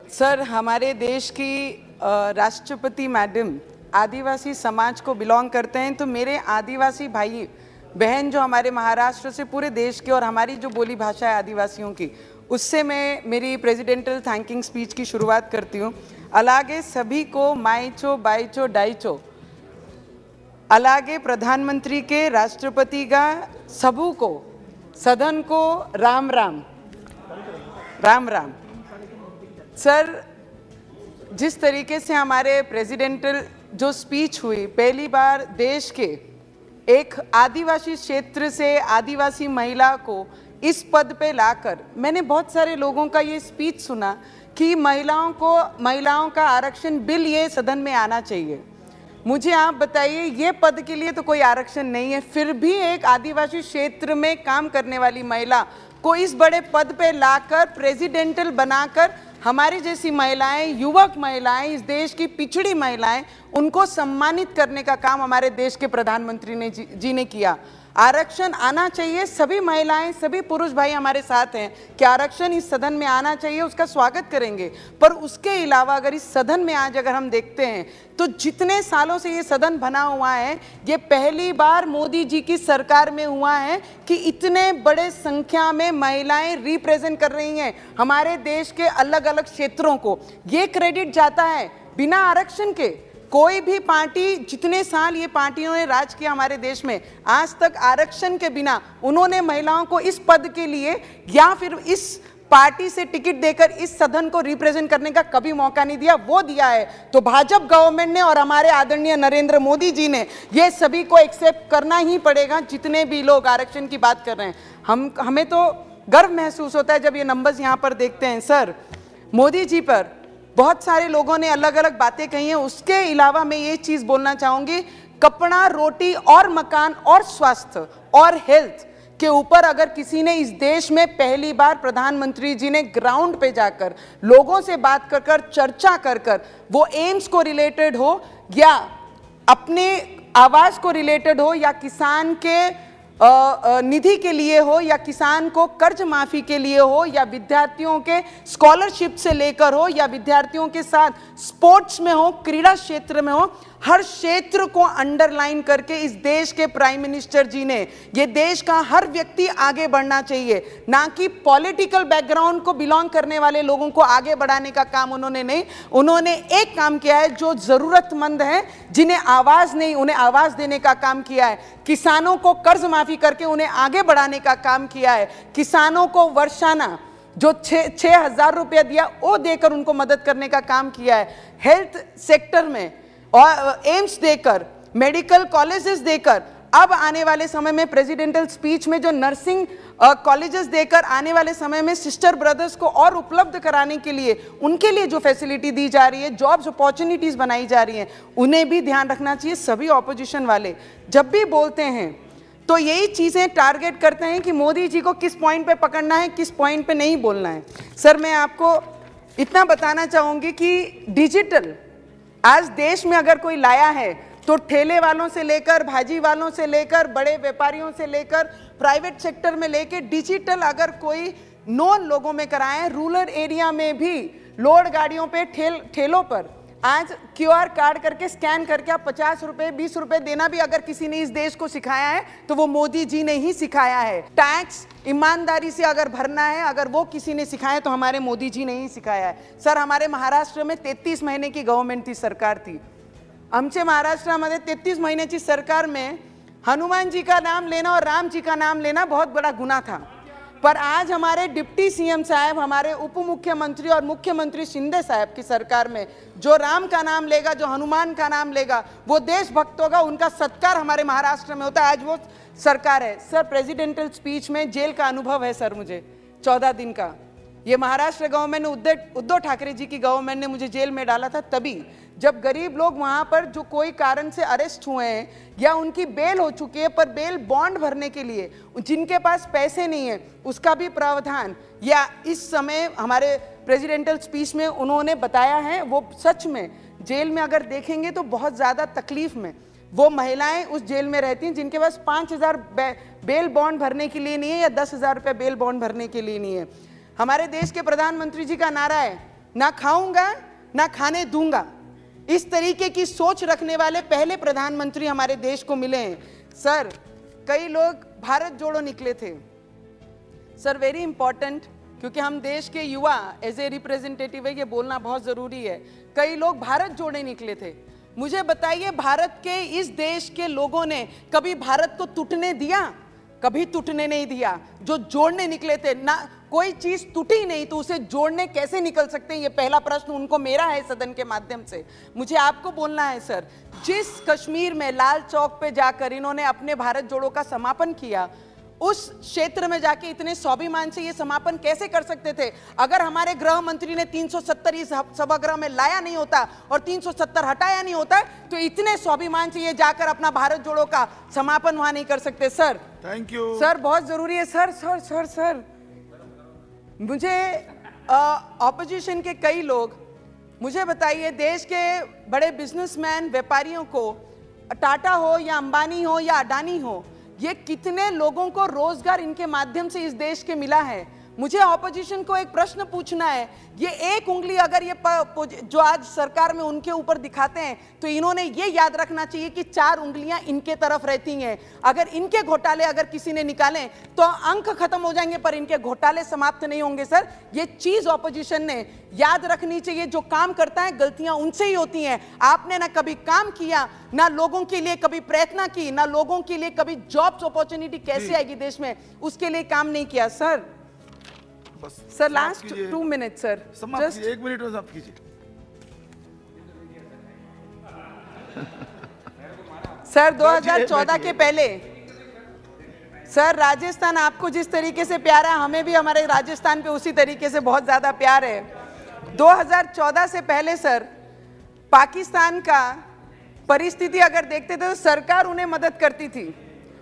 Sir, हमारे देश की राष्ट्रपति मैडम आदिवासी समाज को बिलोंग करते हैं, तो मेरे आदिवासी भाई बहन जो हमारे महाराष्ट्र से पूरे देश के और हमारी जो बोली भाषा है आदिवासियों की, उससे मैं मेरी प्रेसिडेंटल थैंकिंग स्पीच की शुरुआत करती हूँ। अलागे सभी को माइचो बाइचो डाइचो, अलागे प्रधानमंत्री के राष्ट्रपति का सबू को सदन को राम राम राम राम। सर, जिस तरीके से हमारे प्रेसिडेंटल जो स्पीच हुई, पहली बार देश के एक आदिवासी क्षेत्र से आदिवासी महिला को इस पद पे लाकर, मैंने बहुत सारे लोगों का ये स्पीच सुना कि महिलाओं का आरक्षण बिल ये सदन में आना चाहिए। मुझे आप बताइए, ये पद के लिए तो कोई आरक्षण नहीं है, फिर भी एक आदिवासी क्षेत्र में काम करने वाली महिला को इस बड़े पद पे लाकर प्रेसिडेंटल बनाकर हमारी जैसी महिलाएं, युवक महिलाएं, इस देश की पिछड़ी महिलाएं, उनको सम्मानित करने का काम हमारे देश के प्रधानमंत्री जी ने किया। आरक्षण आना चाहिए, सभी महिलाएं, सभी पुरुष भाई हमारे साथ हैं कि आरक्षण इस सदन में आना चाहिए, उसका स्वागत करेंगे। पर उसके अलावा अगर इस सदन में आज अगर हम देखते हैं तो जितने सालों से ये सदन बना हुआ है, ये पहली बार मोदी जी की सरकार में हुआ है कि इतने बड़े संख्या में महिलाएं रिप्रेजेंट कर रही हैं हमारे देश के अलग अलग क्षेत्रों को। ये क्रेडिट जाता है बिना आरक्षण के। कोई भी पार्टी, जितने साल ये पार्टियों ने राज किया हमारे देश में, आज तक आरक्षण के बिना उन्होंने महिलाओं को इस पद के लिए या फिर इस पार्टी से टिकट देकर इस सदन को रिप्रेजेंट करने का कभी मौका नहीं दिया। वो दिया है तो भाजपा गवर्नमेंट ने और हमारे आदरणीय नरेंद्र मोदी जी ने, ये सभी को एक्सेप्ट करना ही पड़ेगा। जितने भी लोग आरक्षण की बात कर रहे हैं, हमें तो गर्व महसूस होता है जब ये नंबर्स यहाँ पर देखते हैं। सर, मोदी जी पर बहुत सारे लोगों ने अलग अलग बातें कही हैं, उसके अलावा मैं ये चीज बोलना चाहूंगी, कपड़ा, रोटी और मकान और स्वास्थ्य और हेल्थ के ऊपर अगर किसी ने इस देश में पहली बार प्रधानमंत्री जी ने ग्राउंड पे जाकर लोगों से बात कर कर, चर्चा कर कर, वो एम्स को रिलेटेड हो या अपने आवास को रिलेटेड हो या किसान के निधि के लिए हो या किसान को कर्ज माफी के लिए हो या विद्यार्थियों के स्कॉलरशिप से लेकर हो या विद्यार्थियों के साथ स्पोर्ट्स में हो, क्रीड़ा क्षेत्र में हो, हर क्षेत्र को अंडरलाइन करके इस देश के प्राइम मिनिस्टर जी ने, ये देश का हर व्यक्ति आगे बढ़ना चाहिए, ना कि पॉलिटिकल बैकग्राउंड को बिलोंग करने वाले लोगों को आगे बढ़ाने का काम उन्होंने नहीं। उन्होंने एक काम किया है, जो जरूरतमंद है, जिन्हें आवाज नहीं, उन्हें आवाज देने का काम किया है। किसानों को कर्ज माफी करके उन्हें आगे बढ़ाने का काम किया है। किसानों को वर्षाना जो 6,000 रुपया दिया, वो देकर उनको मदद करने का काम किया है। हेल्थ सेक्टर में और एम्स देकर, मेडिकल कॉलेजेस देकर, अब आने वाले समय में प्रेसिडेंटल स्पीच में जो नर्सिंग कॉलेजेस देकर आने वाले समय में सिस्टर ब्रदर्स को और उपलब्ध कराने के लिए, उनके लिए जो फैसिलिटी दी जा रही है, जॉब्स अपॉर्चुनिटीज बनाई जा रही हैं, उन्हें भी ध्यान रखना चाहिए। सभी ऑपोजिशन वाले जब भी बोलते हैं तो यही चीजें टारगेट करते हैं कि मोदी जी को किस पॉइंट पे पकड़ना है, किस पॉइंट पे नहीं बोलना है। सर, मैं आपको इतना बताना चाहूंगी कि डिजिटल आज देश में अगर कोई लाया है तो ठेले वालों से लेकर, भाजी वालों से लेकर, बड़े व्यापारियों से लेकर, प्राइवेट सेक्टर में लेकर डिजिटल अगर कोई नॉन लोगों में कराए, रूरल एरिया में भी लोड गाड़ियों पे, ठेलों पर आज QR कार्ड करके स्कैन करके आप 50 रुपए 20 रुपए देना भी अगर किसी ने इस देश को सिखाया है तो वो मोदी जी ने ही सिखाया है। टैक्स ईमानदारी से अगर भरना है, अगर वो किसी ने सिखाया तो हमारे मोदी जी ने ही सिखाया है। सर, हमारे महाराष्ट्र में 33 महीने की गवर्नमेंट थी, सरकार थी। आमच्या महाराष्ट्रामध्ये 33 महीन्याची सरकार में हनुमान जी का नाम लेना और राम जी का नाम लेना बहुत बड़ा गुनाह था। पर आज हमारे डिप्टी सीएम साहब, हमारे उप मुख्यमंत्री और मुख्यमंत्री शिंदे साहब की सरकार में जो राम का नाम लेगा, जो हनुमान का नाम लेगा, वो देशभक्त होगा, उनका सत्कार हमारे महाराष्ट्र में होता है। आज वो सरकार है। सर, प्रेसिडेंटल स्पीच में जेल का अनुभव है सर मुझे, 14 दिन का। ये महाराष्ट्र गवर्नमेंट ने, उद्धव ठाकरे जी की गवर्नमेंट ने मुझे जेल में डाला था तभी, जब गरीब लोग वहां पर जो कोई कारण से अरेस्ट हुए हैं या उनकी बेल हो चुकी है, पर बेल बॉन्ड भरने के लिए जिनके पास पैसे नहीं है, उसका भी प्रावधान या इस समय हमारे प्रेसिडेंटल स्पीच में उन्होंने बताया है। वो सच में जेल में अगर देखेंगे तो बहुत ज़्यादा तकलीफ में वो महिलाएं उस जेल में रहती हैं जिनके पास 5,000 बेल बॉन्ड भरने के लिए नहीं है या 10,000 रुपये बेल बॉन्ड भरने के लिए नहीं है। हमारे देश के प्रधानमंत्री जी का नारा है ना खाऊंगा ना खाने दूंगा। इस तरीके की सोच रखने वाले पहले प्रधानमंत्री हमारे देश को मिले हैं। सर, कई लोग भारत जोड़ो निकले थे। सर, वेरी इंपॉर्टेंट, क्योंकि हम देश के युवा एज ए रिप्रेजेंटेटिव है, ये बोलना बहुत जरूरी है। कई लोग भारत जोड़ने निकले थे। मुझे बताइए, भारत के इस देश के लोगों ने कभी भारत को टूटने दिया? कभी टूटने नहीं दिया। जो जोड़ने निकले थे ना, कोई चीज टूटी नहीं तो उसे जोड़ने कैसे निकल सकते हैं? ये पहला प्रश्न उनको मेरा है सदन के माध्यम से। मुझे आपको बोलना है सर, जिस कश्मीर में लाल चौक पे जाकर इन्होंने अपने भारत जोड़ो का समापन किया, उस क्षेत्र में जाके इतने स्वाभिमान से ये समापन कैसे कर सकते थे? अगर हमारे गृह मंत्री ने 370 इस सभागृह में लाया नहीं होता और 370 हटाया नहीं होता, तो इतने स्वाभिमान से ये जाकर अपना भारत जोड़ो का समापन वहां नहीं कर सकते। सर, थैंक यू सर, बहुत जरूरी है सर। सर सर सर मुझे ऑपोजिशन के कई लोग, मुझे बताइए, देश के बड़े बिजनेसमैन व्यापारियों को, टाटा हो या अंबानी हो या अडानी हो, ये कितने लोगों को रोजगार इनके माध्यम से इस देश के मिला है? मुझे ऑपोजिशन को एक प्रश्न पूछना है। ये एक उंगली अगर ये जो आज सरकार में उनके ऊपर दिखाते हैं, तो इन्होंने ये याद रखना चाहिए कि 4 उंगलियां इनके तरफ रहती हैं। अगर इनके घोटाले अगर किसी ने निकाले तो अंक खत्म हो जाएंगे, पर इनके घोटाले समाप्त नहीं होंगे। सर, ये चीज ऑपोजिशन ने याद रखनी चाहिए। जो काम करता है, गलतियां उनसे ही होती हैं। आपने ना कभी काम किया, ना लोगों के लिए कभी प्रयत्न की, ना लोगों के लिए कभी जॉब्स अपॉर्चुनिटी कैसे आएगी देश में, उसके लिए काम नहीं किया। Sir, sir, last 2 minute sir, just 1 minute में समाप्त कीजिए। सर, 2014 के पहले सर, राजस्थान आपको जिस तरीके से प्यार है, हमें भी हमारे राजस्थान पे उसी तरीके से बहुत ज्यादा प्यार है। 2014 से पहले सर, पाकिस्तान का परिस्थिति अगर देखते थे तो सरकार उन्हें मदद करती थी।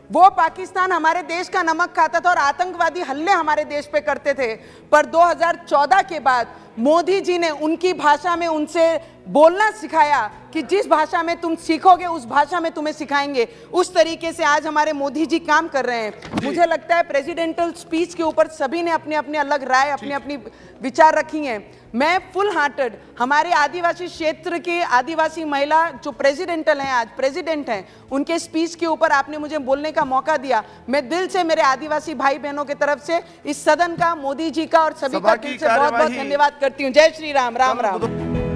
वो पाकिस्तान हमारे देश का नमक खाता था और आतंकवादी हमले हमारे देश पे करते थे। पर 2014 के बाद मोदी जी ने उनकी भाषा में उनसे बोलना सिखाया कि जिस भाषा में तुम सीखोगे उस भाषा में तुम्हें सिखाएंगे। उस तरीके से आज हमारे मोदी जी काम कर रहे हैं। मुझे लगता है प्रेसिडेंटल स्पीच के ऊपर सभी ने अपने अपने अलग राय, अपनी अपनी विचार रखी हैं। मैं फुल हार्टेड हमारे आदिवासी क्षेत्र के आदिवासी महिला जो प्रेसिडेंटल हैं, आज प्रेसिडेंट हैं, उनके स्पीच के ऊपर आपने मुझे बोलने का मौका दिया। मैं दिल से मेरे आदिवासी भाई बहनों की तरफ से इस सदन का, मोदी जी का और सभी का दिल से बहुत बहुत धन्यवाद करती हूँ। जय श्री राम। राम राम।